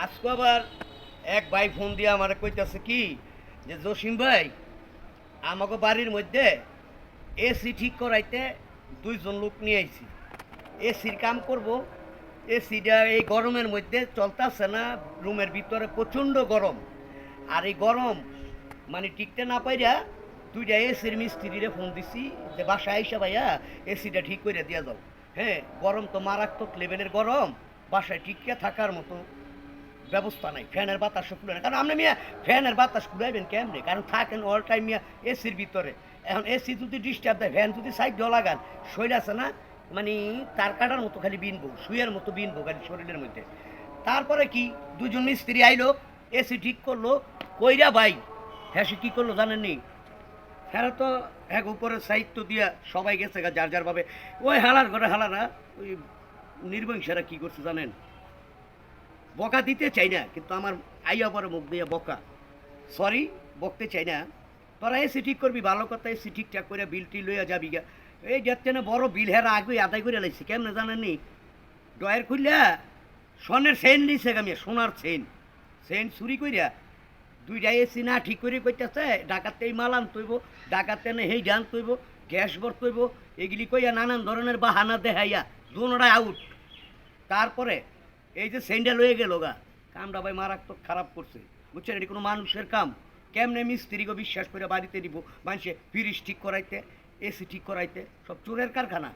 আজকে আবার এক ভাই ফোন দিয়ে আমার কইতাছে কি যে জসিম ভাই আমাকে বাড়ির মধ্যে এসি ঠিক করাইতে দুইজন লোক নিয়ে আইছি। এসির কাম করব। এসিটা এই গরমের মধ্যে চলতেছে না, রুমের ভিতরে প্রচণ্ড গরম। আর এই গরম মানে টিকতে না পাইরা দুইটা এসির মিস্ত্রিরে ফোন দিছি যে বাসায় আইসা ভাইয়া এসিটা ঠিক করে দিয়া যাও। হ্যাঁ, গরম তো মারাত্মক লেভেলের গরম, বাসায় টিকে থাকার মতো ব্যবস্থা নাই, ফ্যানের বাতাস খুলে না। কারণ আপনি মিয়া ফ্যানের বাতাস খুলাইবেন কেমনে? কারণ থাকেন অল টাইম মিয়া এসির ভিতরে। এখন এসি যদি ডিস্টার্ব দেয়, ফ্যান যদি সাইড দিয়ে লাগান, শরীর আছে না মানে তার কাটার মতো খালি বিনবো, শুয়ের মতো বিনবো খালি শরীরের মধ্যে। তারপরে কি দুজন মিস্ত্রি আইলো, এসি ঠিক করলো। কইরা ভাই হ্যাঁ সে কী করলো জানেননি? হ্যাঁ তো এক উপরে সাহিত্য দিয়া সবাই গেছে গা যার যার ভাবে। ওই হালার ঘরে হালারা ওই নির্বংশারা কি করছে জানেন? বকা দিতে চাই না, কিন্তু আমার আইয়া পরে মুখ দিয়ে বকা। সরি, বকতে চাই না। তোরা এসি ঠিক করবি ভালো কথা, এসি ঠিকঠাক করে বিল টিল লইয়া যাবি গা। এই যাচ্ছে না বড় বিল হেরা আগে আদায় করে লাইছি কেমনে জানেননি? ডয়ের খুললা স্বর্ণের চেন নিছে গামিয়া, সোনার চেন চেন চুরি কইরা দুইটা এসি না ঠিক করে কইতেছে ডাকাতে এই মাল আনতইব, ডাকাতে না হেই ডান তৈব, গ্যাস ভরতইব, এগুলি কইয়া নানান ধরনের বাহানা দেখাইয়া দুনোটা আউট। তারপরে এই যে সেন্ডেল হয়ে গেল গা, কামটা ভাই মারাত্মক খারাপ করছে। বুঝছেন, এটি কোনো মানুষের কাম? কেমনে মিস্ত্রিকে বিশ্বাস করে বাড়িতে দিব মানুষে ফ্রিজ ঠিক করাইতে, এসি ঠিক করাইতে? সব চোরের কারখানা।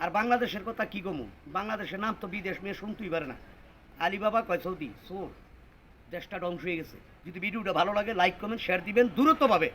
আর বাংলাদেশের কথা কি কমু, বাংলাদেশের নাম তো বিদেশ মেয়ে শুনতেই পারে না। আলিবাবা কয় সৌদি চোর, দেশটা ধ্বংস হয়ে গেছে। যদি ভিডিওটা ভালো লাগে লাইক কমেন্ট শেয়ার দিবেন দ্রুতভাবে।